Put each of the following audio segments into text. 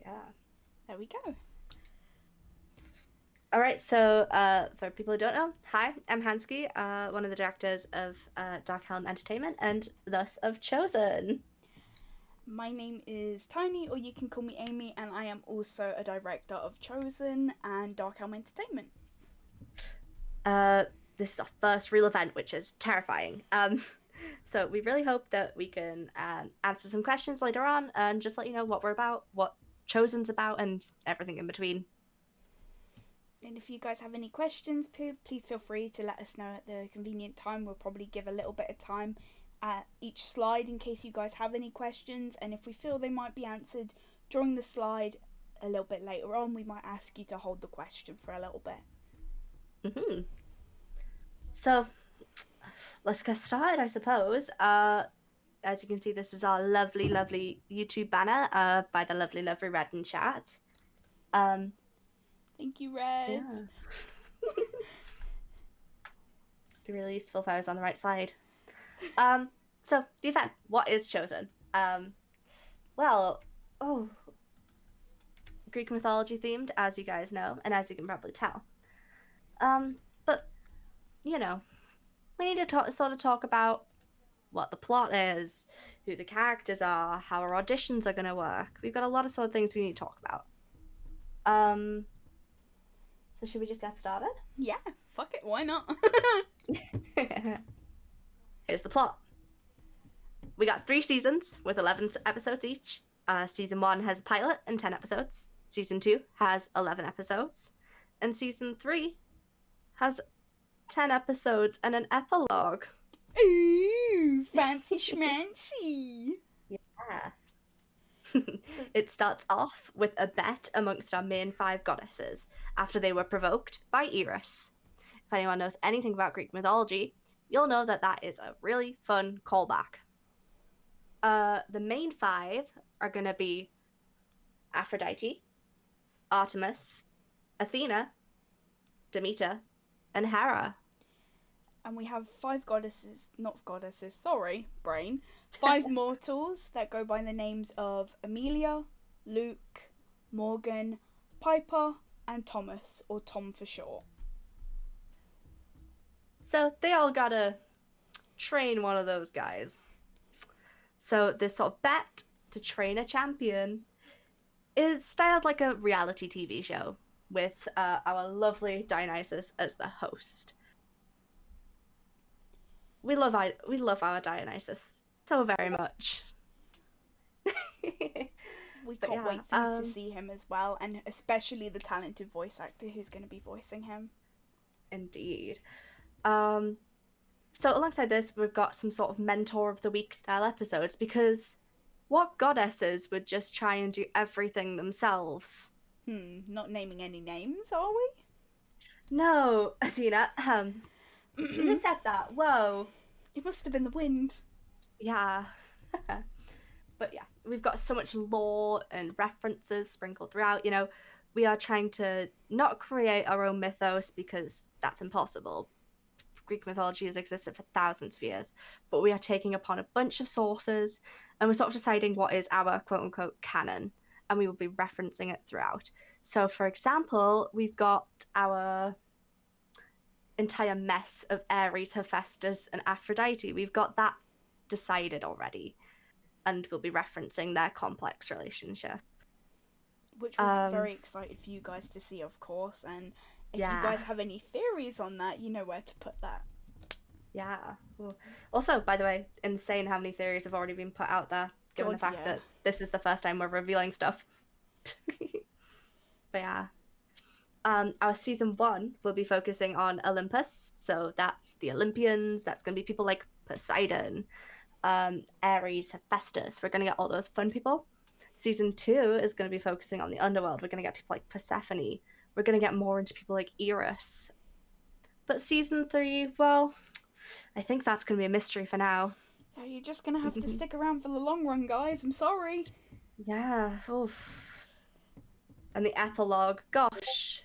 Yeah. There we go. All right, so for people who don't know, hi, I'm Hansky, one of the directors of Dark Helm Entertainment and thus of Chosen. My name is Tiny, or you can call me Amy, and I am also a director of Chosen and Dark Elm Entertainment. Uh, this is our first real event, which is terrifying. So we really hope that we can answer some questions later on and just let you know what we're about, what Chosen's about, and everything in between. And if you guys have any questions, please feel free to let us know at the convenient time. We'll probably give a little bit of time at each slide in case you guys have any questions. And if we feel they might be answered during the slide a little bit later on, we might ask you to hold the question for a little bit. Mm-hmm. So let's get started, I suppose. As you can see, this is our lovely, lovely YouTube banner by the lovely, lovely Red in chat. Thank you, Red. Yeah. Be really useful if I was on the right side. So the event, what is Chosen? Well, oh, Greek mythology themed, as you guys know, and as you can probably tell. But you know, we need to sort of talk about what the plot is, who the characters are, how our auditions are going to work. We've got a lot of sort of things we need to talk about. Um, so should we just get started? Yeah, fuck it, why not? Here's the plot. We got 3 seasons with 11 episodes each. Season 1 has a pilot and 10 episodes. Season 2 has 11 episodes. And season 3 has 10 episodes and an epilogue. Ooh, fancy schmancy. Yeah. It starts off with a bet amongst our main 5 goddesses after they were provoked by Eris. If anyone knows anything about Greek mythology, you'll know that that is a really fun callback. The main 5 are going to be Aphrodite, Artemis, Athena, Demeter, and Hera. And we have 5 goddesses, not goddesses, sorry, brain. 5 mortals that go by the names of Amelia, Luke, Morgan, Piper, and Thomas, or Tom for short. So they all gotta train one of those guys. So this sort of bet to train a champion is styled like a reality TV show with our lovely Dionysus as the host. We love our Dionysus so very much. We But can't yeah, wait for you to see him as well, and especially the talented voice actor who's going to be voicing him. indeed. So alongside this, we've got some sort of mentor of the week style episodes because what goddesses would just try and do everything themselves? Not naming any names, are we? No, Athena. Who said that? Whoa. It must have been the wind. Yeah. But yeah, we've got so much lore and references sprinkled throughout. You know, we are trying to not create our own mythos because that's impossible. Greek mythology has existed for thousands of years, but we are taking upon a bunch of sources and we're sort of deciding what is our quote unquote canon, and we will be referencing it throughout. So, for example, we've got our entire mess of Ares, Hephaestus, and Aphrodite. We've got that decided already, and we'll be referencing their complex relationship. Which we're very excited for you guys to see, of course. And if you guys have any theories on that, you know where to put that. Yeah. Cool. Also, by the way, insane how many theories have already been put out there, given the fact that this is the first time we're revealing stuff. But yeah. Our season 1 will be focusing on Olympus. So that's the Olympians. That's going to be people like Poseidon, Ares, Hephaestus. We're going to get all those fun people. Season 2 is going to be focusing on the underworld. We're going to get people like Persephone. We're going to get more into people like Eris. But season 3, well, I think that's going to be a mystery for now. Yeah, you're just going to have to stick around for the long run, guys. I'm sorry. Yeah. Oof. And the epilogue, gosh.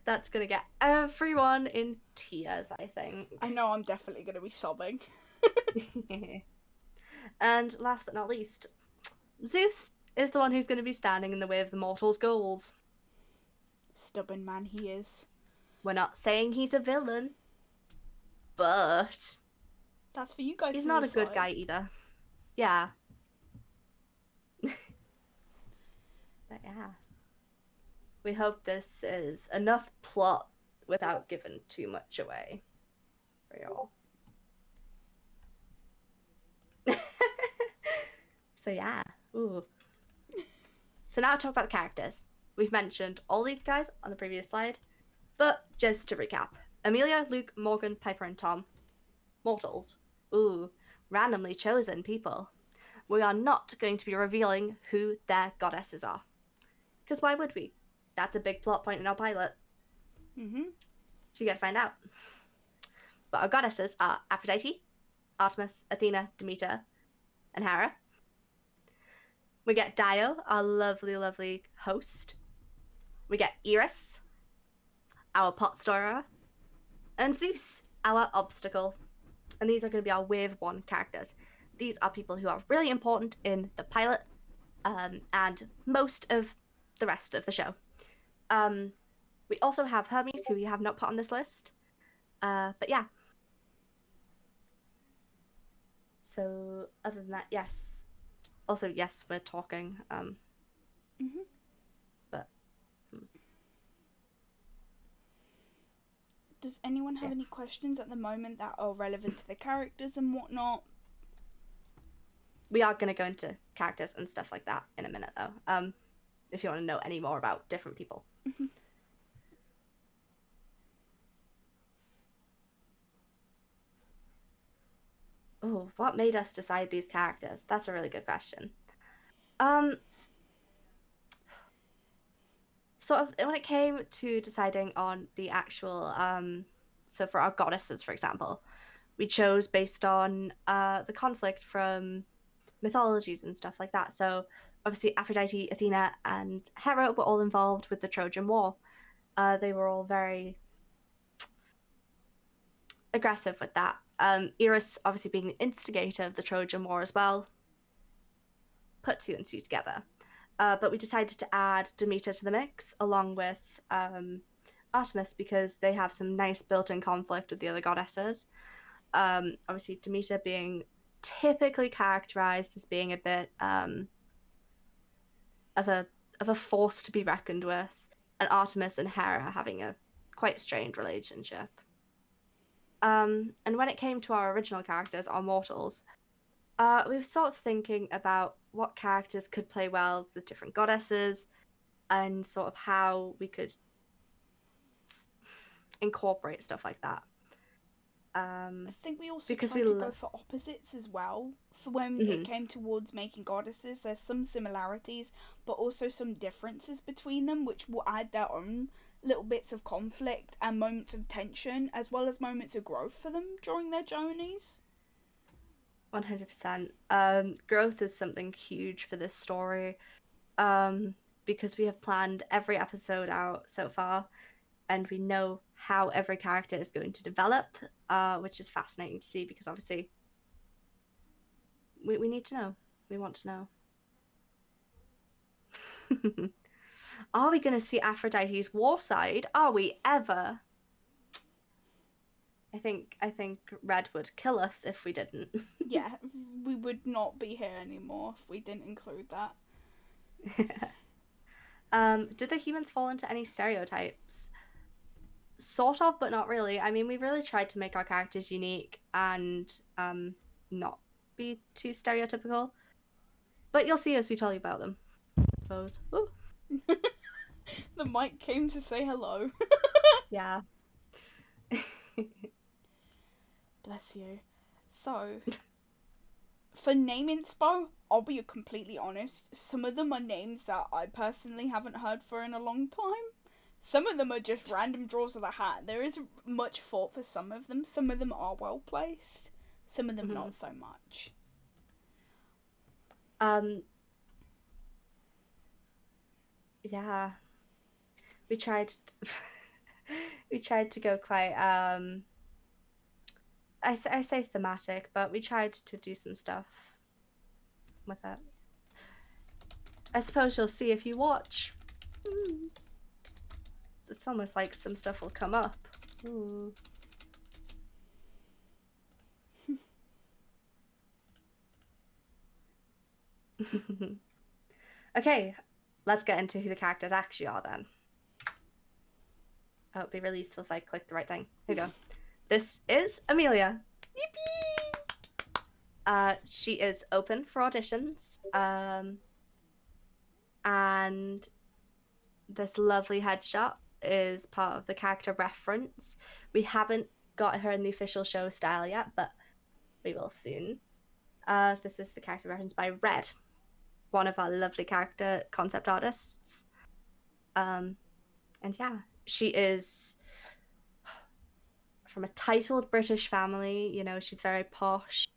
That's going to get everyone in tears, I think. I know I'm definitely going to be sobbing. And last but not least, Zeus is the one who's going to be standing in the way of the mortals' goals. Stubborn man he is. We're not saying he's a villain, but That's for you guys he's to not a good guy decide. either. Yeah. But yeah. We hope this is enough plot without giving too much away for y'all. So yeah. Ooh. So now talk about the characters. We've mentioned all these guys on the previous slide, but just to recap. Amelia, Luke, Morgan, Piper, and Tom. Mortals. Ooh. Randomly chosen people. We are not going to be revealing who their goddesses are. Because why would we? That's a big plot point in our pilot. Mm-hmm. So you gotta find out. But our goddesses are Aphrodite, Artemis, Athena, Demeter, and Hera. We get Dio, our lovely, lovely host. We get Eris, our pot stirrer, and Zeus, our obstacle. And these are going to be our wave one characters. These are people who are really important in the pilot and most of the rest of the show. We also have Hermes, who we have not put on this list. But yeah. So other than that, yes. Also, yes, we're talking. Mm-hmm. But Does anyone have yeah. any questions at the moment that are relevant to the characters and whatnot? We are going to go into characters and stuff like that in a minute, though. If you want to know any more about different people. Mm-hmm. Oh, what made us decide these characters? That's a really good question. Um, sort of when it came to deciding on the actual, so for our goddesses, for example, we chose based on the conflict from mythologies and stuff like that. So obviously Aphrodite, Athena, and Hera were all involved with the Trojan War. They were all very aggressive with that. Eris obviously being the instigator of the Trojan War as well, put two and two together. But we decided to add Demeter to the mix along with Artemis because they have some nice built-in conflict with the other goddesses. Obviously, Demeter being typically characterized as being a bit of a force to be reckoned with, and Artemis and Hera having a quite strained relationship. And when it came to our original characters, our mortals, we were sort of thinking about what characters could play well with different goddesses and sort of how we could incorporate stuff like that. I think we also Because tried to go for opposites as well. For when it mm-hmm, came towards making goddesses, there's some similarities, but also some differences between them, which will add their own little bits of conflict and moments of tension, as well as moments of growth for them during their journeys. 100%. Growth is something huge for this story. Because we have planned every episode out so far, and we know how every character is going to develop, which is fascinating to see because obviously we need to know. We want to know. Are we going to see Aphrodite's war side? Are we ever? I think Red would kill us if we didn't. Yeah, we would not be here anymore if we didn't include that. Do the humans fall into any stereotypes? Sort of, but not really. I mean, we really tried to make our characters unique and not be too stereotypical. But you'll see as we tell you about them, I suppose. Ooh. The mic came to say hello. Yeah. Bless you. So, for name inspo, I'll be completely honest. Some of them are names that I personally haven't heard for in a long time. Some of them are just random draws of the hat. There is much thought for some of them. Some of them are well placed. Some of them Mm-hmm. not so much. Um. Yeah. We tried. We tried to go quite. I say thematic, but we tried to do some stuff with it. I suppose you'll see if you watch. Hmm. It's almost like some stuff will come up. Ooh. Okay, let's get into who the characters actually are then. Oh, it'd be really useful if I click the right thing. Here we go. This is Amelia. Yippee! She is open for auditions. And this lovely headshot is part of the character reference. We haven't got her in the official show style yet, but we will soon. This is the character reference by Red, one of our lovely character concept artists. And yeah, she is from a titled British family. You know, she's very posh,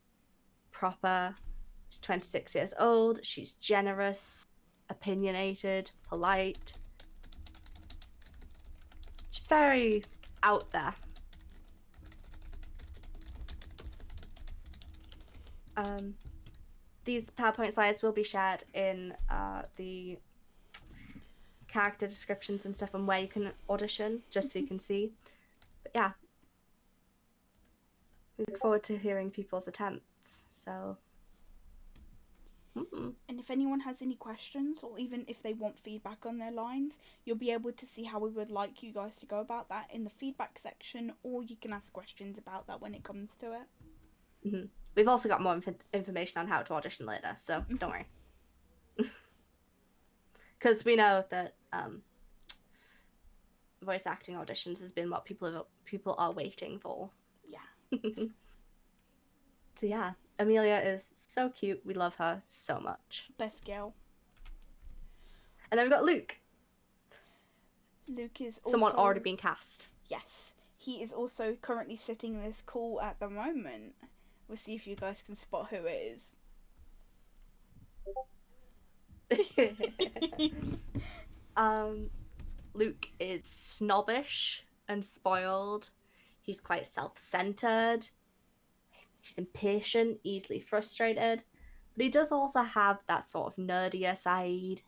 proper. She's 26 years old. She's generous, opinionated, polite. She's very out there. These PowerPoint slides will be shared in the character descriptions and stuff and where you can audition, just so you can see. But yeah, we look forward to hearing people's attempts. So, And if anyone has any questions, or even if they want feedback on their lines, you'll be able to see how we would like you guys to go about that in the feedback section, or you can ask questions about that when it comes to it. mm-hmm. We've also got more information on how to audition later, so don't worry. Because we know that voice acting auditions has been what people are waiting for. Yeah. So yeah, Amelia is so cute. We love her so much. Best girl. And then we've got Luke. Luke is also... someone already been cast. Yes. He is also currently sitting this call at the moment. We'll see if you guys can spot who it is. Luke is snobbish and spoiled. He's quite self-centered. He's impatient, easily frustrated. But he does also have that sort of nerdier side.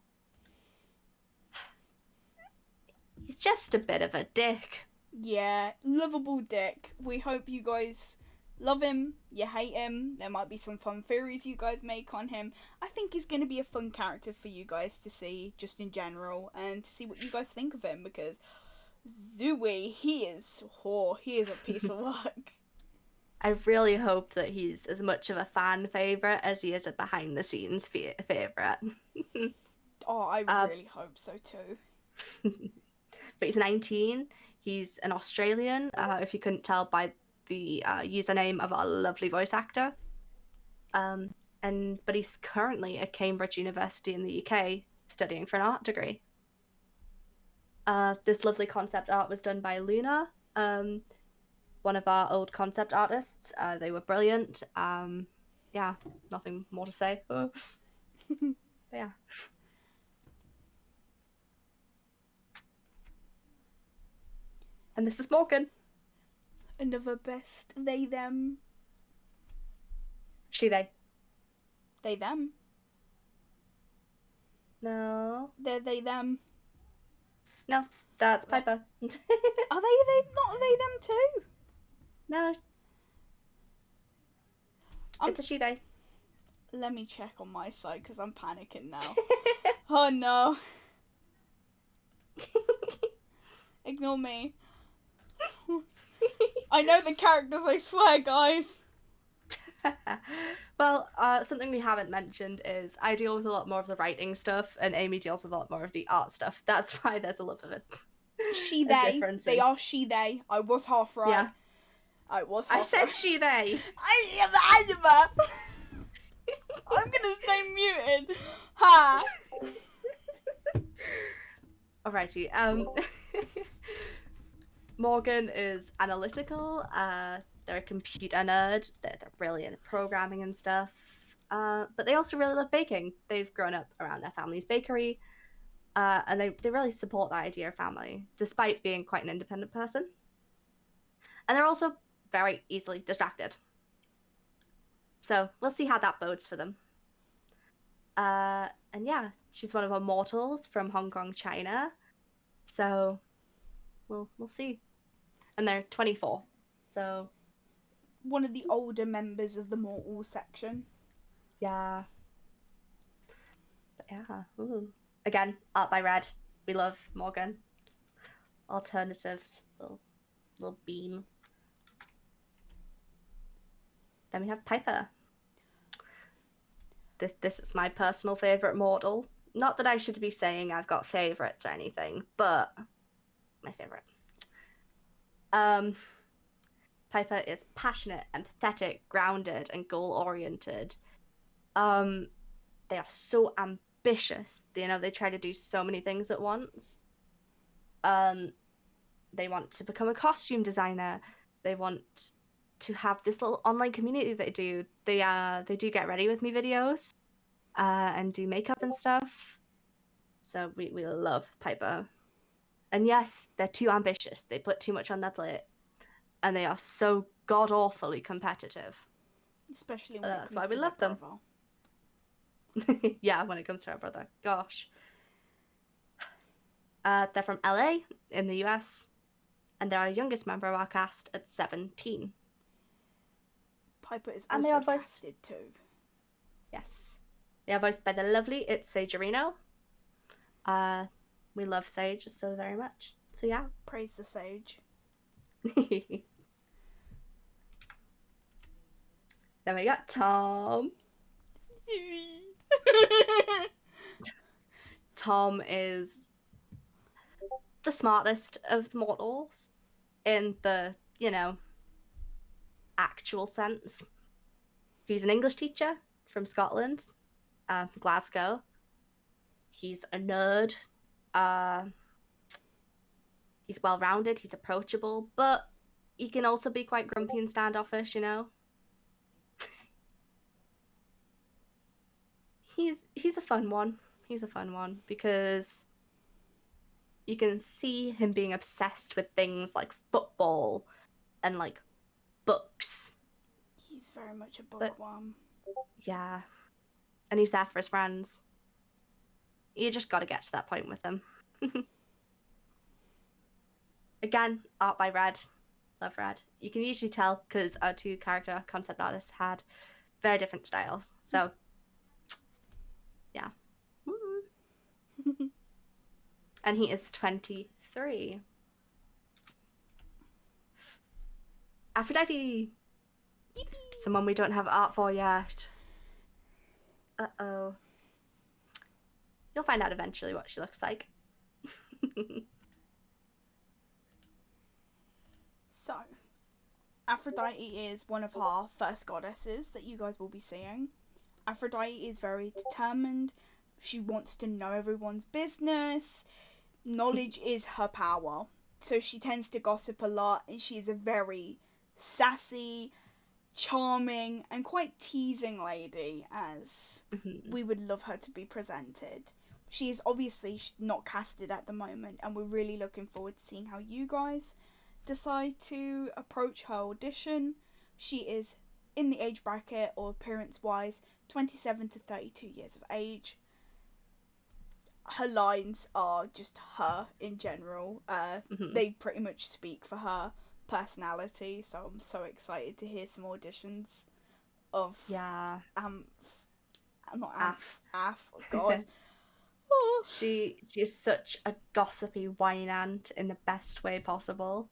He's just a bit of a dick. Yeah, lovable dick. We hope you guys love him, you hate him. There might be some fun theories you guys make on him. I think he's going to be a fun character for you guys to see, just in general, and to see what you guys think of him, because Zooey, he is a piece of work. I really hope that he's as much of a fan favourite as he is a behind-the-scenes favourite. Oh, I really hope so too. But he's 19. He's an Australian, if you couldn't tell by the username of our lovely voice actor. But he's currently at Cambridge University in the UK studying for an art degree. This lovely concept art was done by Luna, one of our old concept artists. They were brilliant. Yeah, nothing more to say. But yeah. And this is Morgan. Another best they, them. She, they. They, them. No. They're they, them. No, that's Piper. Are they not they, them too? No. It's a she, they. Let me check on my side because I'm panicking now. Oh no. Ignore me. I know the characters, I swear, guys. Well, something we haven't mentioned is I deal with a lot more of the writing stuff, and Amy deals with a lot more of the art stuff. That's why there's a little bit of she, they. They are she, they. I was half right. Yeah. I was half right. I said she, they. I'm gonna stay muted. Ha! Alrighty. Morgan is analytical. They're a computer nerd. They're brilliant at programming and stuff. But they also really love baking. They've grown up around their family's bakery. And they really support that idea of family, despite being quite an independent person. And they're also very easily distracted. So we'll see how that bodes for them. And yeah, she's one of our mortals from Hong Kong, China. So we'll see. And they're 24. So One of the older members of the mortal section. yeah. But yeah. Ooh. Again, art by Red. We love Morgan. Alternative little bean. Then we have Piper. This is my personal favorite mortal. Not that I should be saying I've got favorites or anything, but my favorite. Um, Piper is passionate, empathetic, grounded, and goal oriented. Um, they are so ambitious. You know, they try to do so many things at once. Um, they want to become a costume designer. They want to have this little online community they do. They do get ready with me videos, and do makeup and stuff. So we love Piper. And yes, they're too ambitious. They put too much on their plate. And they are so god awfully competitive. Especially when it That's comes why we to their love them. brother. Yeah, when it comes to our brother. Gosh. They're from LA in the US. And they're our youngest member of our cast at 17. Piper is And they also are voiced. casted too. Yes. They are voiced by the lovely It's Sagerino. We love Sage so very much. So yeah. Praise the sage. Then we got Tom. Tom is the smartest of the mortals in the, actual sense. He's an English teacher from Scotland, Glasgow. He's a nerd. Uh, he's well rounded. He's approachable, but he can also be quite grumpy and standoffish. He's a fun one. He's a fun one because you can see him being obsessed with things like football and like books. He's very much a But bookworm. yeah, and he's there for his friends. You just got to get to that point with them. Again, art by Red. Love Red. You can usually tell because our two character concept artists had very different styles. So, yeah. And he is 23. Aphrodite! Someone we don't have art for yet. Uh-oh. You'll find out eventually what she looks like. So, Aphrodite is one of our first goddesses that you guys will be seeing. Aphrodite is very determined. She wants to know everyone's business. Knowledge is her power. So she tends to gossip a lot, and she is a very sassy, charming, and quite teasing lady, as we would love her to be presented. She is obviously not casted at the moment, and we're really looking forward to seeing how you guys decide to approach her audition. She is in the age bracket, or appearance wise, 27 to 32 years of age. Her lines are just her in general. They pretty much speak for her personality, so I'm so excited to hear some auditions of Yeah. not Af. Af, oh god. She's such a gossipy wine ant in the best way possible.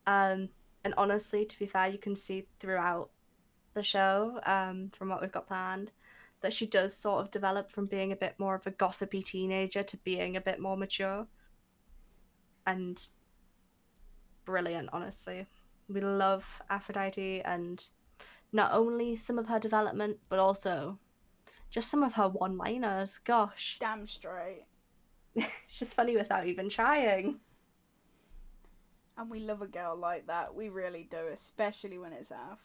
And honestly, to be fair, you can see throughout the show, from what we've got planned, that she does sort of develop from being a bit more of a gossipy teenager to being a bit more mature. And brilliant, honestly. We love Aphrodite, and not only some of her development, but also just some of her one-liners. Gosh. Damn straight. She's funny without even trying. And we love a girl like that. We really do, especially when it's Af.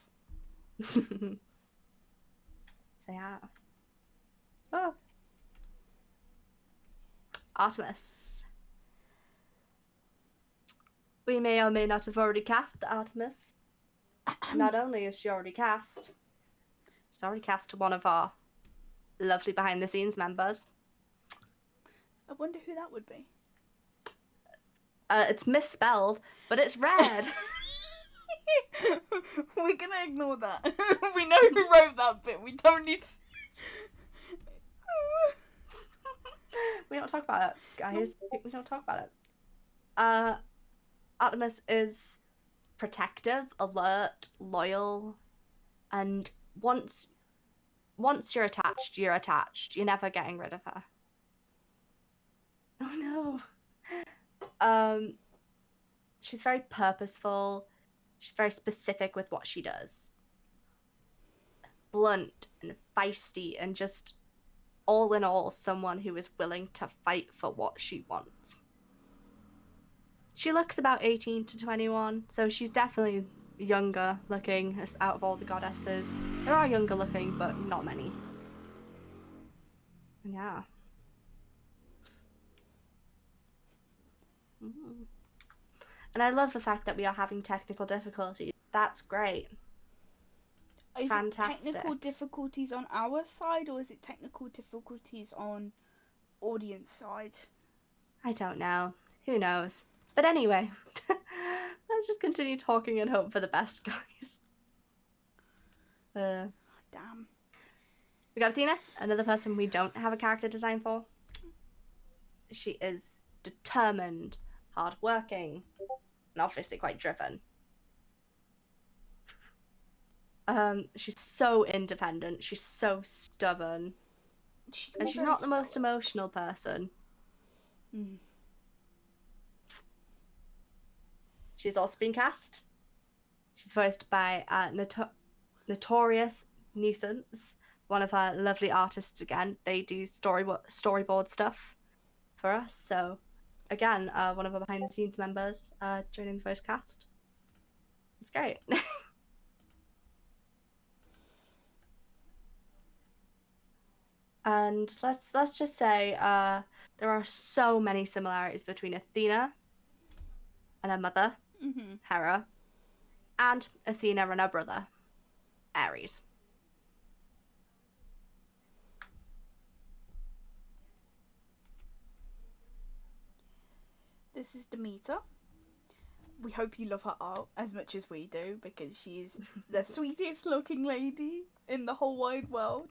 So yeah. Oh. Artemis. We may or may not have already cast Artemis. Not only is she already cast, she's already cast one of our lovely behind the scenes members. I wonder who that would be. It's misspelled, but it's red. We're gonna ignore that. We know who wrote that bit. We don't need to... We don't talk about it, guys. Nope. We don't talk about it. Uh, Artemis is protective, alert, loyal, and once you're attached, you're attached. You're never getting rid of her. Oh no. She's very purposeful. She's very specific with what she does. Blunt and feisty, and just all in all, someone who is willing to fight for what she wants. She looks about 18 to 21, so she's definitely younger looking out of all the goddesses. There are younger looking, but not many. Yeah. Mm. And I love the fact that we are having technical difficulties. That's great. Is Fantastic. it technical difficulties on our side, or is it technical difficulties on audience side? I don't know. Who knows? But anyway, let's just continue talking and hope for the best, guys. Damn. We got Athena, another person we don't have a character design for. She is determined, hardworking, and obviously quite driven. She's so independent. She's so stubborn. And she's not the most emotional person. Mm. She's also been cast. She's voiced by Notorious Nuisance, one of our lovely artists again. They do storyboard stuff for us. So, again, one of our behind-the-scenes members joining the voice cast. It's great. And let's just say there are so many similarities between Athena and her mother, Hera, and Athena and her brother, Ares. This is Demeter. We hope you love her art as much as we do, because she's the sweetest looking lady in the whole wide world.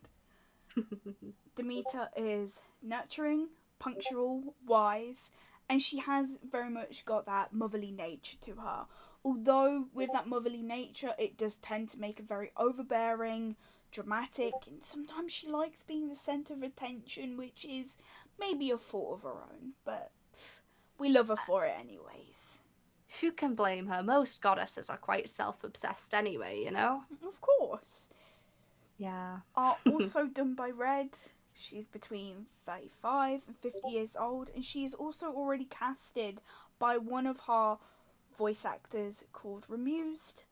Demeter is nurturing, punctual, wise, and she has very much got that motherly nature to her. Although with that motherly nature, it does tend to make her very overbearing, dramatic, and sometimes she likes being the centre of attention, which is maybe a fault of her own, but we love her for it anyways. Who can blame her? Most goddesses are quite self-obsessed anyway, you know? Of course. Yeah. Are also done by Red. She's between 35 and 50 years old, and she is also already casted by one of her voice actors called Remused.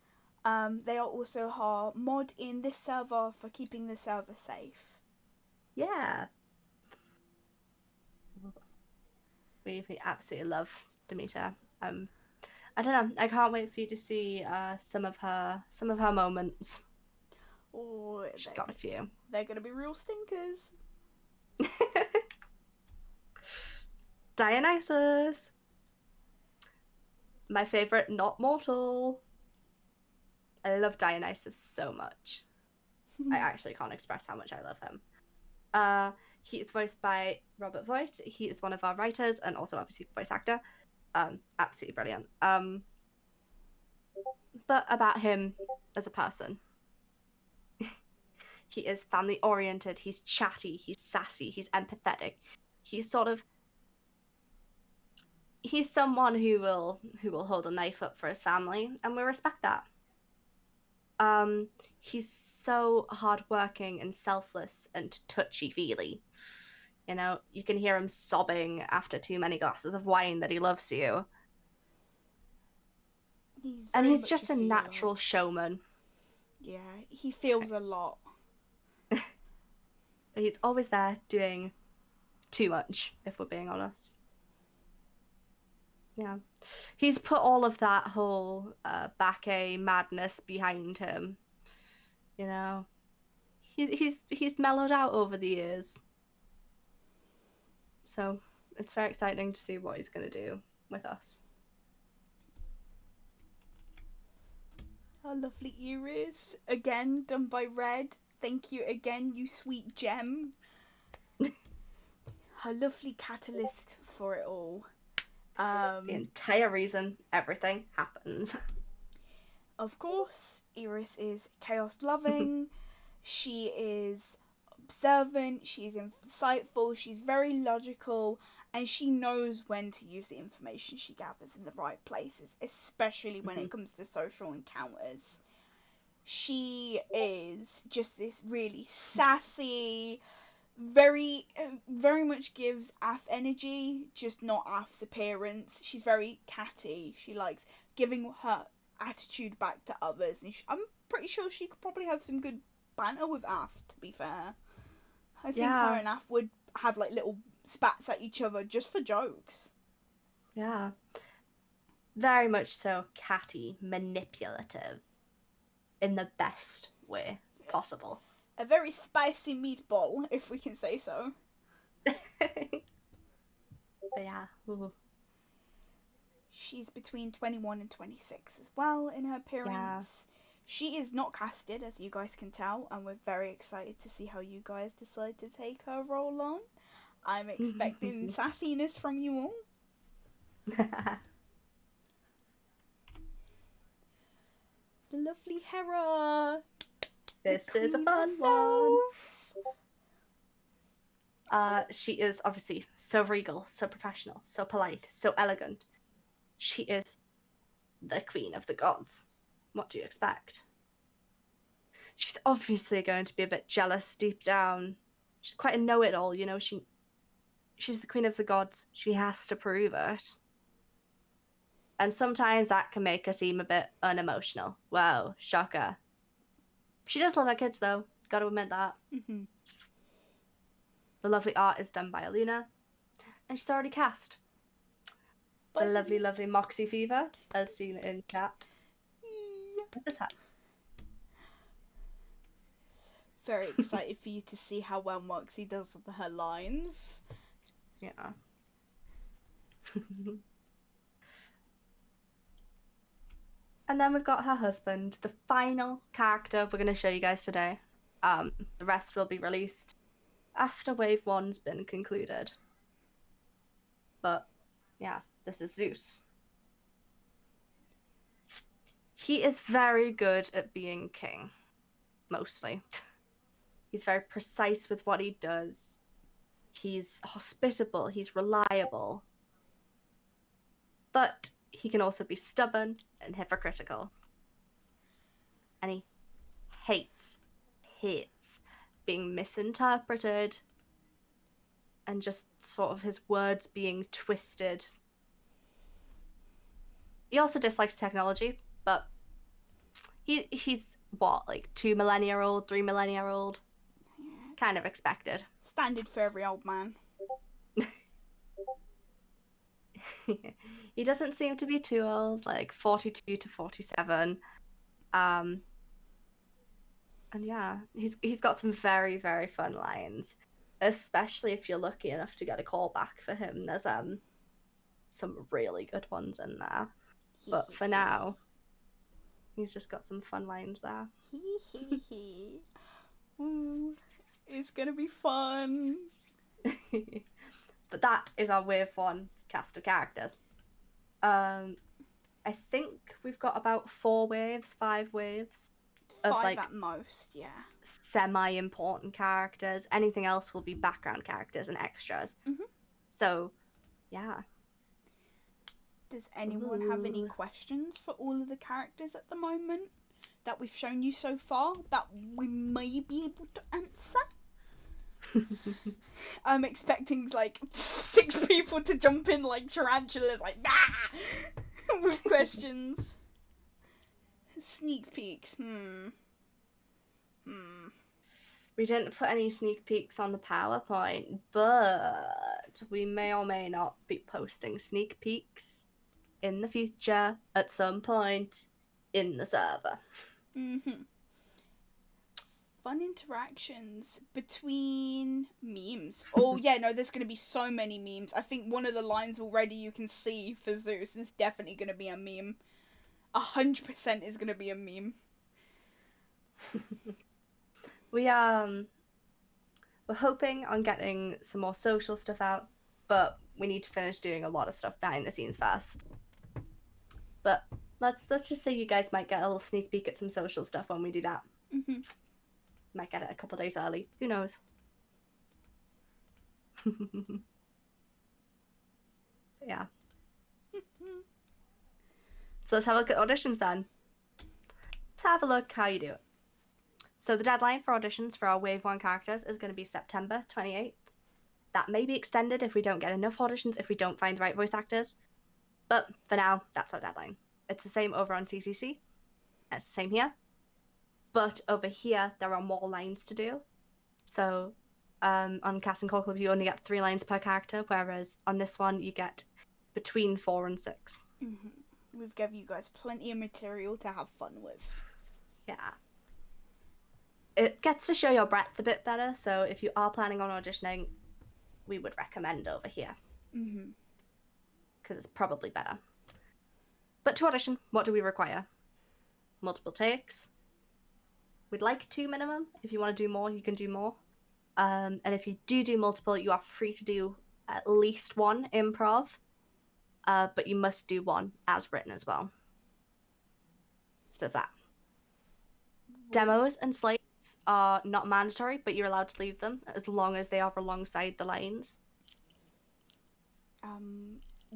They are also her mod in this server for keeping the server safe. Yeah. We absolutely love Demeter. I don't know. I can't wait for you to see some of her moments. Oh, she's got a few. They're gonna be real stinkers. Dionysus. My favorite not mortal. I love Dionysus so much. I actually can't express how much I love him. He is voiced by Robert Voigt. He is one of our writers and also obviously voice actor. Absolutely brilliant. But about him as a person. He is family oriented, he's chatty, he's sassy, he's empathetic. He's someone who will hold a knife up for his family, and we respect that. He's so hardworking and selfless and touchy-feely. You know, you can hear him sobbing after too many glasses of wine that he loves you. He's just a natural showman. Yeah, he feels a lot. He's always there doing too much, if we're being honest. Yeah. He's put all of that whole Bacchae madness behind him. You know? he's mellowed out over the years. So it's very exciting to see what he's going to do with us. Our lovely Iris, again done by Red. Thank you again, you sweet gem. Her lovely catalyst for it all. The entire reason everything happens. Of course, Iris is chaos loving. She is observant. She's insightful. She's very logical, and she knows when to use the information she gathers in the right places, especially when it comes to social encounters. She is just this really sassy, very much gives Af energy, just not Af's appearance. She's very catty. She likes giving her attitude back to others, and I'm pretty sure she could probably have some good banter with Af, to be fair. I think her and Af would have like little spats at each other just for jokes. Yeah. Very much so catty, manipulative, in the best way possible. A very spicy meatball, if we can say so. But yeah. Ooh. She's between 21 and 26 as well in her appearance. Yeah. She is not casted, as you guys can tell, and we're very excited to see how you guys decide to take her role on. I'm expecting sassiness from you all. The lovely Hera. This is a fun one. She is obviously so regal, so professional, so polite, so elegant. She is the queen of the gods. What do you expect? She's obviously going to be a bit jealous deep down. She's quite a know-it-all, you know. She's the queen of the gods. She has to prove it. And sometimes that can make her seem a bit unemotional. Whoa, shocker. She does love her kids, though. Gotta admit that. Mm-hmm. The lovely art is done by Aluna. And she's already cast. The lovely, lovely Moxie Fever, as seen in chat. What's this hat? Very excited for you to see how well Moxie does with her lines. Yeah. And then we've got her husband, the final character we're going to show you guys today. The rest will be released after Wave 1's been concluded. But, yeah, this is Zeus. He is very good at being king, mostly. He's very precise with what he does. He's hospitable, he's reliable. But he can also be stubborn and hypocritical. And he hates being misinterpreted and just sort of his words being twisted. He also dislikes technology, but he's what, like 2 millennia old, 3 millennia old? Kind of expected. Standard for every old man. He doesn't seem to be too old, like 42 to 47. And yeah, he's got some very, very fun lines, especially if you're lucky enough to get a call back for him. There's some really good ones in there. But for now, he's just got some fun lines there. Ooh, it's gonna be fun. But that is our Wave 1 cast of characters. I think we've got about 5 waves of 5 like at most, yeah. semi-important characters. Anything else will be background characters and extras. Mm-hmm. So, yeah. Does anyone have any questions for all of the characters at the moment that we've shown you so far that we may be able to answer? I'm expecting like 6 people to jump in like tarantulas, like nah, with questions. Sneak peeks. We didn't put any sneak peeks on the PowerPoint, but we may or may not be posting sneak peeks in the future at some point in the server. Mm-hmm. Fun interactions between memes. Oh yeah, no, there's gonna be so many memes. I think one of the lines already you can see for Zeus is definitely gonna be a meme. 100% is gonna be a meme. We we're hoping on getting some more social stuff out, but we need to finish doing a lot of stuff behind the scenes first. But let's just say you guys might get a little sneak peek at some social stuff when we do that. Mm-hmm. Might get it a couple days early. Who knows? Yeah. So let's have a look at auditions then. Let's have a look how you do it. So the deadline for auditions for our Wave 1 characters is going to be September 28th. That may be extended if we don't get enough auditions, if we don't find the right voice actors. But for now, that's our deadline. It's the same over on CCC. It's the same here. But over here, there are more lines to do. So on Cast and Call Club, you only get 3 lines per character, whereas on this one, you get between 4 and 6. Mm-hmm. We've given you guys plenty of material to have fun with. Yeah. It gets to show your breadth a bit better, so if you are planning on auditioning, we would recommend over here. Mm-hmm. Because it's probably better. But to audition, what do we require? Multiple takes. We'd like 2 minimum. If you want to do more, you can do more. And if you do multiple, you are free to do at least 1 improv. But you must do 1 as written as well. So there's that. Demos and slates are not mandatory, but you're allowed to leave them as long as they are alongside the lines.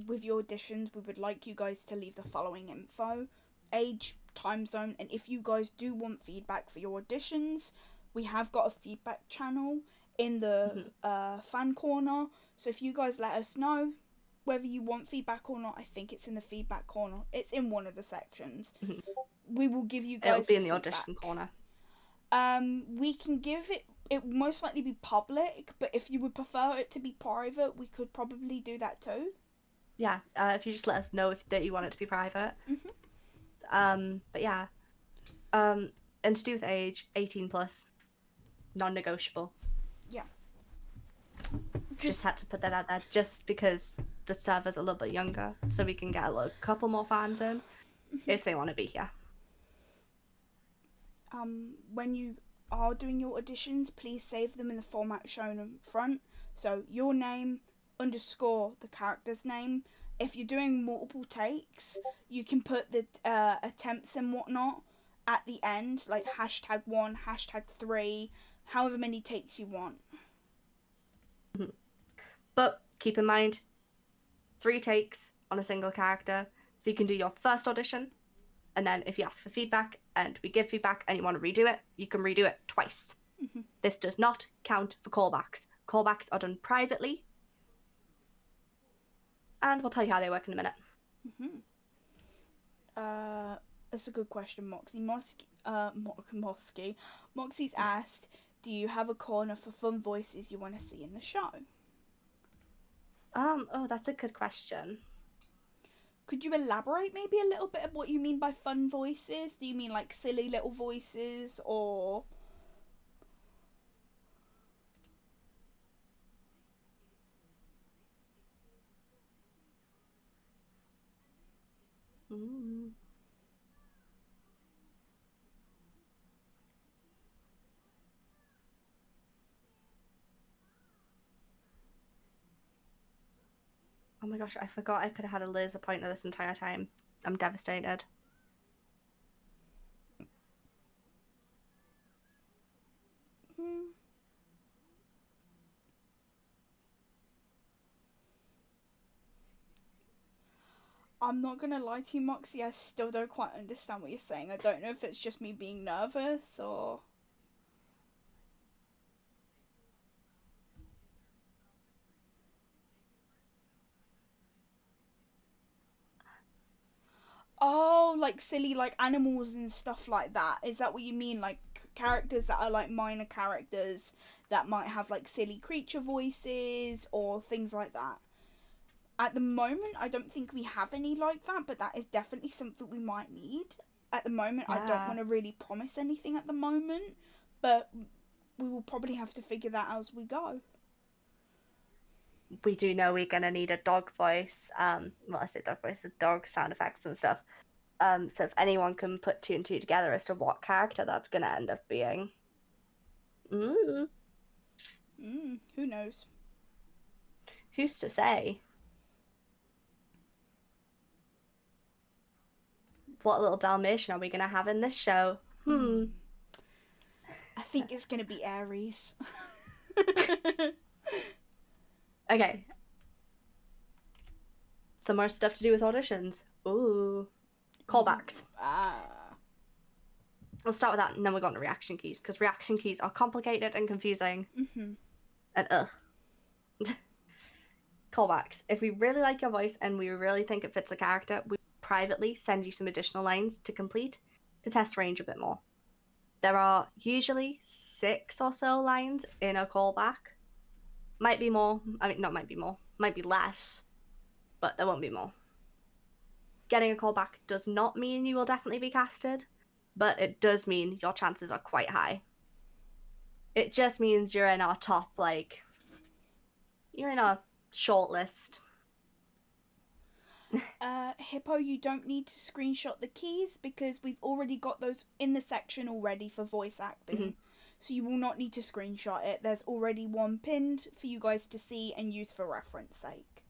With your auditions, we would like you guys to leave the following info: age, time zone, and if you guys do want feedback for your auditions, we have got a feedback channel in the fan corner. So if you guys let us know whether you want feedback or not, I think it's in the feedback corner. It's in one of the sections. Mm-hmm. We will give you guys. It'll be in the feedback. audition corner. We can give it. It will most likely be public, but if you would prefer it to be private, we could probably do that too. Yeah, if you just let us know that you want it to be private. Mm-hmm. But yeah, and to do with age, 18 plus, non-negotiable. Yeah. Just had to put that out there, just because the server's a little bit younger, so we can get a couple more fans in if they want to be here. When you are doing your auditions, please save them in the format shown in front. So your name underscore the character's name. If you're doing multiple takes, you can put the attempts and whatnot at the end, like #1, #3, however many takes you want. Mm-hmm. But keep in mind, 3 takes on a single character, so you can do your first audition, and then if you ask for feedback and we give feedback and you want to redo it, you can redo it twice. Mm-hmm. This does not count for callbacks. Callbacks are done privately, and we'll tell you how they work in a minute. Mm-hmm. That's a good question, Moxie's asked, do you have a corner for fun voices you want to see in the show? Oh, that's a good question. Could you elaborate maybe a little bit of what you mean by fun voices? Do you mean like silly little voices, or... Mm. Oh my gosh, I forgot I could have had a laser pointer this entire time. I'm devastated. I'm not gonna lie to you, Moxie, I still don't quite understand what you're saying. I don't know if it's just me being nervous or... Oh, like silly, like animals and stuff like that. Is that what you mean? Like characters that are like minor characters that might have like silly creature voices or things like that. At the moment, I don't think we have any like that, but that is definitely something we might need. At the moment, I don't want to really promise anything at the moment, but we will probably have to figure that out as we go. We do know we're gonna need a dog voice. Well, I say dog voice, dog sound effects and stuff. So if anyone can put two and two together as to what character that's gonna end up being. Mm, Who knows? who's to say? What little Dalmatian are we gonna have in this show? I think it's gonna be Aries. Okay. Some more stuff to do with auditions. Ooh. Callbacks. Ah. We'll start with that and then we'll go on to reaction keys, because reaction keys are complicated and confusing. And Callbacks. If we really like your voice and we really think it fits a character, we privately send you some additional lines to complete to test range a bit more. There are usually 6 or so lines in a callback. Might be more. I mean, not might be more. Might be less, but there won't be more. Getting a callback does not mean you will definitely be casted, but it does mean your chances are quite high. It just means you're in our top, like, you're in our shortlist. Hippo, you don't need to screenshot the keys because we've already got those in the section already for voice acting. Mm-hmm. So you will not need to screenshot it. There's already one pinned for you guys to see and use for reference sake.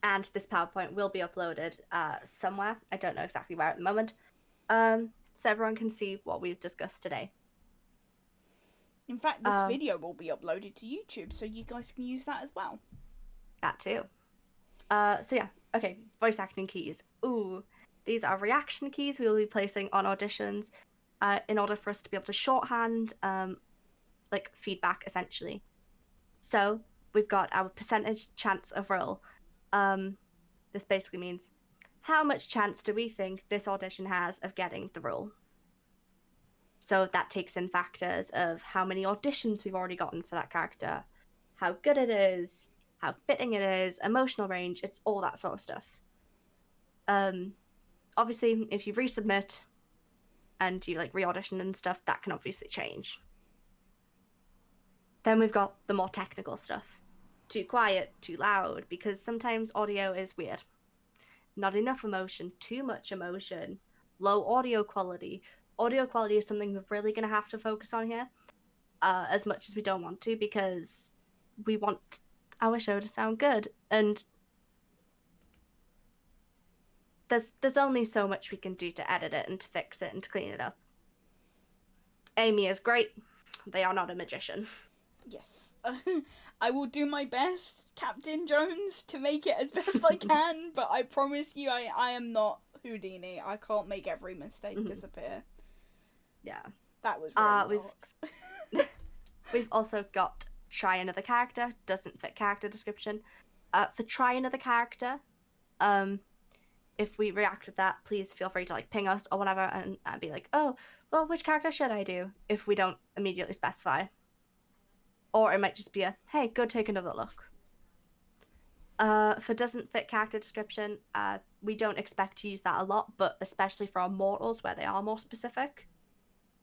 And this PowerPoint will be uploaded somewhere. I don't know exactly where at the moment. So everyone can see what we've discussed today. In fact, this video will be uploaded to YouTube, so you guys can use that as well. That too. So yeah, okay, voice acting keys. Ooh, these are reaction keys we will be placing on auditions in order for us to be able to shorthand like feedback, essentially. So we've got our percentage chance of role. This basically means how much chance do we think this audition has of getting the role. So that takes in factors of how many auditions we've already gotten for that character, how good it is, how fitting it is, emotional range, it's all that sort of stuff. Obviously, if you resubmit and you like re-audition and stuff, that can obviously change. Then we've got the more technical stuff. Too quiet, too loud, because sometimes audio is weird. Not enough emotion, too much emotion, low audio quality. Audio quality is something we're really going to have to focus on here, as much as we don't want to, because we want our show to sound good. And there's only so much we can do to edit it and to fix it and to clean it up. Amy is great. They are not a magician. Yes. I will do my best, Captain Jones, to make it as best I can, but I promise you I am not Houdini. I can't make every mistake disappear. Yeah. That was really We've also got try another character, doesn't fit character description. For try another character, if we react with that, please feel free to like ping us or whatever and be like, oh, well, which character should I do? If we don't immediately specify. Or it might just be a, hey, go take another look. For doesn't fit character description, we don't expect to use that a lot, but especially for our mortals where they are more specific,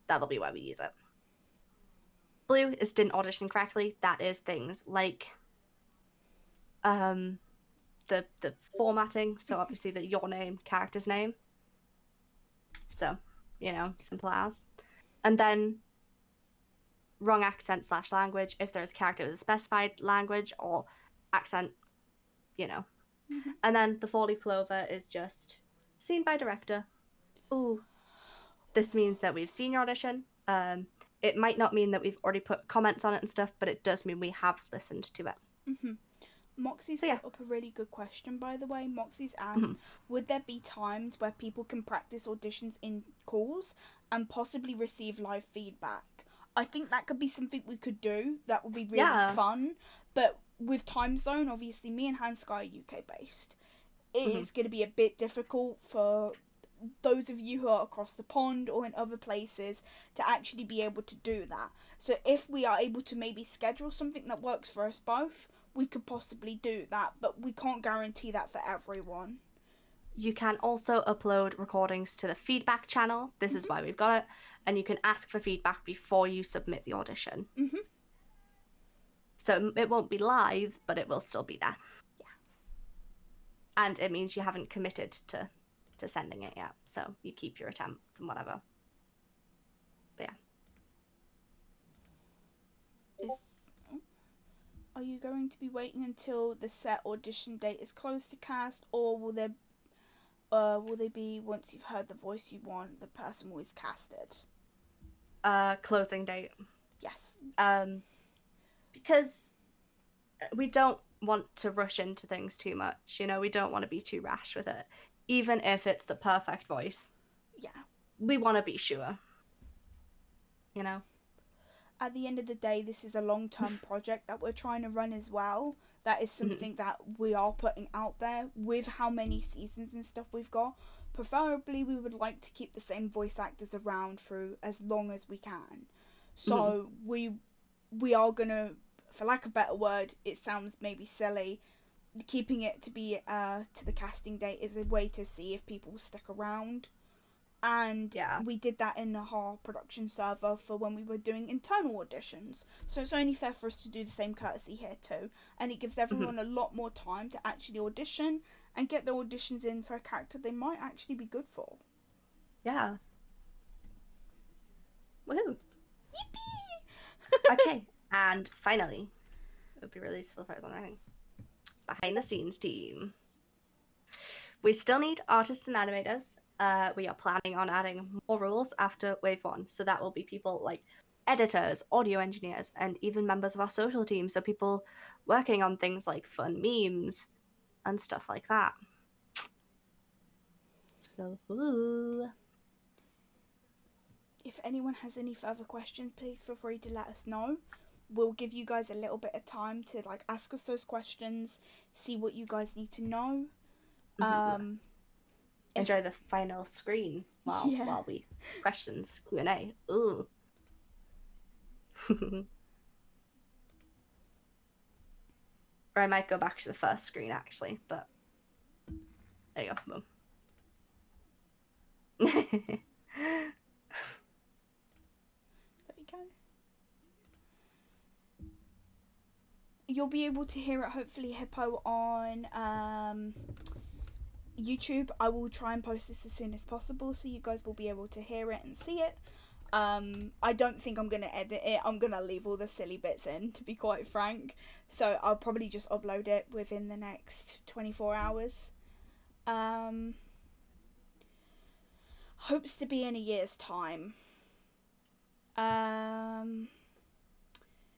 that'll be where we use it. Blue is didn't audition correctly. That is things like the formatting, so obviously the your name, character's name. So, simple as. And then wrong accent / language, if there's a character with a specified language or accent, And then the 4-leaf clover is just seen by director. Ooh. This means that we've seen your audition. It might not mean that we've already put comments on it and stuff, but it does mean we have listened to it. Moxie's brought up a really good question, by the way. Moxie's asked, would there be times where people can practice auditions in calls and possibly receive live feedback? I think that could be something we could do. That would be really fun. But with time zone, obviously, me and Hansky are UK based. It is going to be a bit difficult for those of you who are across the pond or in other places to actually be able to do that. So if we are able to maybe schedule something that works for us both, we could possibly do that, but we can't guarantee that for everyone. You can also upload recordings to the feedback channel. This is Mhm. why we've got it. And you can ask for feedback before you submit the audition. Mhm. So it won't be live, but it will still be there. Yeah. And it means you haven't committed to sending it yet. So you keep your attempts and whatever. But yeah. Is Are you going to be waiting until the set audition date is close to cast, or will they be once you've heard the voice you want, the person will is casted? Closing date. Yes. Because we don't want to rush into things too much. You know, we don't want to be too rash with it. Even if it's the perfect voice, Yeah. we want to be sure. You know? At the end of the day, this is a long-term project that we're trying to run as well. That is something that we are putting out there with how many seasons and stuff we've got. Preferably, we would like to keep the same voice actors around for as long as we can. So we are gonna, for lack of a better word, it sounds maybe silly, keeping it to be to the casting date is a way to see if people stick around. And Yeah. we did that in our production server for when we were doing internal auditions. So it's only fair for us to do the same courtesy here too. And it gives everyone a lot more time to actually audition and get their auditions in for a character they might actually be good for. Yeah. Woohoo. Yippee! Okay. And finally, it would be released for the first one, I think. Behind the scenes team. We still need artists and animators. We are planning on adding more roles after Wave 1. So that will be people like editors, audio engineers, and even members of our social team. So people working on things like fun memes and stuff like that. So, ooh. If anyone has any further questions, please feel free to let us know. We'll give you guys a little bit of time to like ask us those questions, see what you guys need to know. Mm-hmm. Um, if Enjoy the final screen yeah, while we questions Q&A. Ooh. Or I might go back to the first screen actually, but there you go. Boom. there we go. You'll be able to hear it hopefully Hippo on YouTube. I will try and post this as soon as possible so you guys will be able to hear it and see it. I don't think I'm gonna edit it. I'm gonna leave all the silly bits in, to be quite frank. So I'll probably just upload it within the next 24 hours. Um, Hopes to be in a year's time. Um,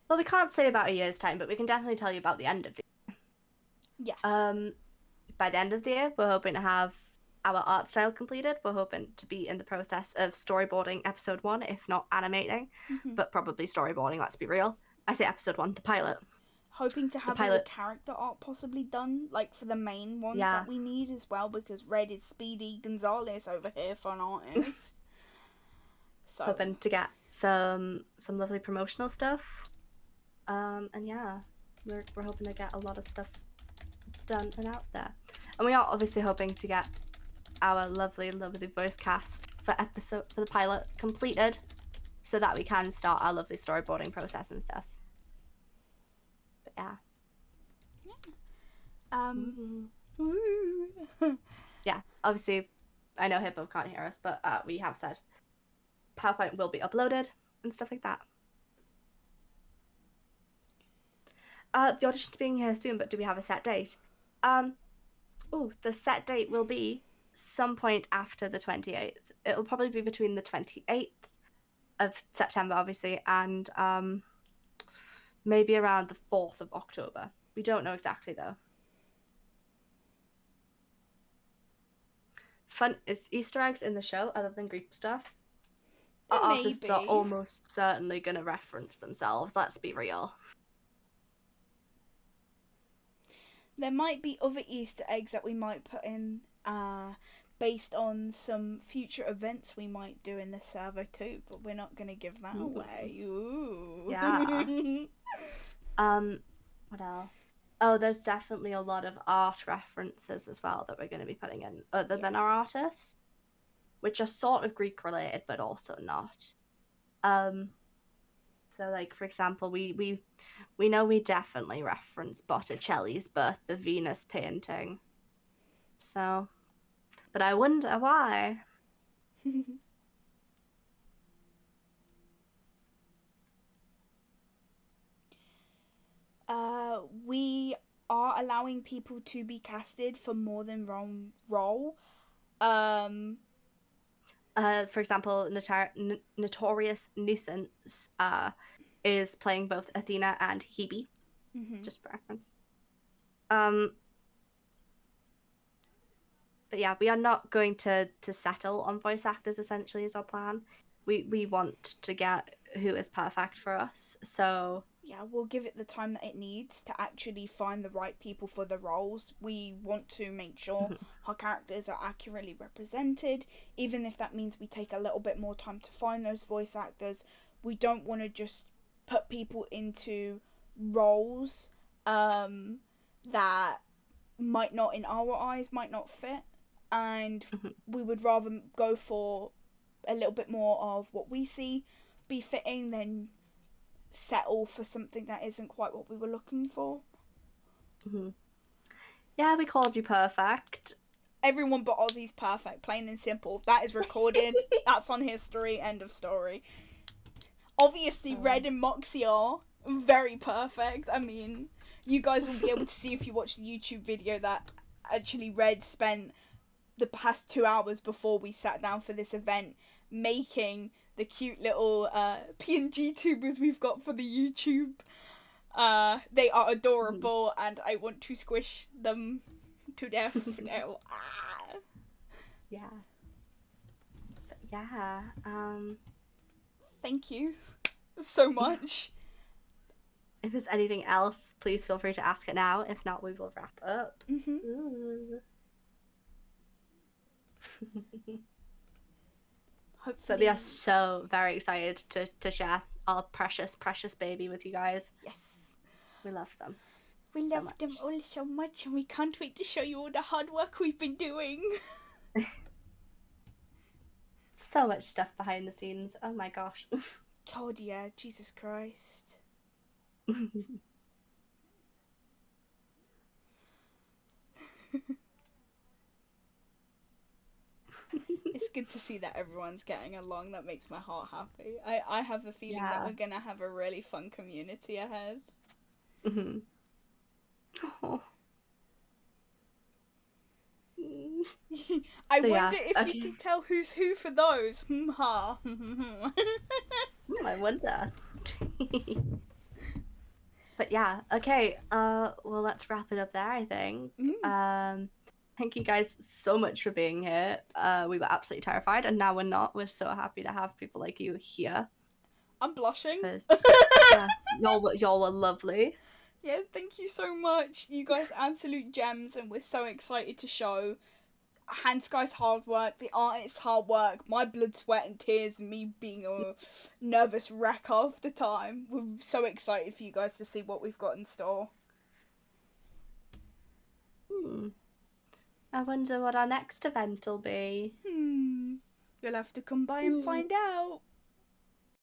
Well, we can't say about a year's time, but we can definitely tell you about the end of the yes. year. By the end of the year, we're hoping to have our art style completed. We're hoping to be in the process of storyboarding episode 1, if not animating, Mm-hmm. but probably storyboarding, let's be real. I say episode 1, the pilot. Hoping to The have all the pilot, character art possibly done, like for the main ones yeah. that we need as well, because Red is Speedy Gonzalez over here, fun artist. So, Hoping to get some lovely promotional stuff. And yeah, we're hoping to get a lot of stuff done and out there. And we are obviously hoping to get our lovely voice cast for the pilot completed so that we can start our lovely storyboarding process and stuff. But yeah. um, Yeah, obviously I know Hippo can't hear us, but we have said PowerPoint will be uploaded and stuff like that. The audition's being here soon, but do we have a set date? The set date will be some point after the 28th. It'll probably be between the 28th of September, obviously, and maybe around the 4th of October. We don't know exactly, though. Fun is Easter eggs in the show, other than Greek stuff. Our there may artists are be. almost certainly going to reference themselves, let's be real. There might be other Easter eggs that we might put in, based on some future events we might do in the server too, but we're not gonna give that Ooh. away. Ooh. Yeah. What else? Oh, there's definitely a lot of art references as well that we're going to be putting in, other Yeah. than our artists, which are sort of Greek related, but also not. Um, so like for example, we know we definitely reference Botticelli's Birth of Venus painting. So, but I wonder why. We are allowing people to be casted for more than one role. Um, For example, Notorious Nuisance is playing both Athena and Hebe, mhm. just for reference. Um, but yeah, we are not going to settle on voice actors. Essentially, is our plan. We want to get who is perfect for us. So Yeah, we'll give it the time that it needs to actually find the right people for the roles. We want to make sure mhm, our characters are accurately represented, even if that means we take a little bit more time to find those voice actors. We don't want to just put people into roles that might not, in our eyes, might not fit. And mhm, we would rather go for a little bit more of what we see be fitting than settle for something that isn't quite what we were looking for. mhm. Yeah, we called you perfect. Everyone but Ozzy's perfect, plain and simple. That is recorded. That's on history. End of story. Obviously, Oh. Red and Moxie are very perfect. I mean, you guys will be able to see if you watch the YouTube video that actually Red spent the past 2 hours before we sat down for this event making the cute little PNG tubers we've got for the YouTube. They are Mhm. adorable, and I want to squish them to death now. Ah. Yeah, but yeah. Thank you so much. If there's anything else, please feel free to ask it now. If not, we will wrap up. Mm-hmm. Ooh. But we are Hopefully, so very excited to share our precious, precious baby with you guys. yes. We love them We so love them much. all so much, and we can't wait to show you all the hard work we've been doing. So much stuff behind the scenes. Oh my gosh. God, yeah, Jesus Christ. It's good to see that everyone's getting along. That makes my heart happy. I have a feeling that Yeah. we're gonna have a really fun community ahead. Mhm. Oh. I So yeah, wonder if you okay. can tell who's who for those. Ha. I wonder. But yeah, okay. Well, let's wrap it up there, I think. Mm, Thank you guys so much for being here. We were absolutely terrified, and now we're not. We're so happy to have people like you here I'm blushing. because, yeah, y'all were lovely. Yeah, thank you so much. You guys are absolute gems, and we're so excited to show Hand Sky's hard work, the artist's hard work, my blood, sweat, and tears, and me being a nervous wreck half the time. We're so excited for you guys to see what we've got in store. Hmm. I wonder what our next event will be. Hmm. You'll have to come by and Hmm. find out.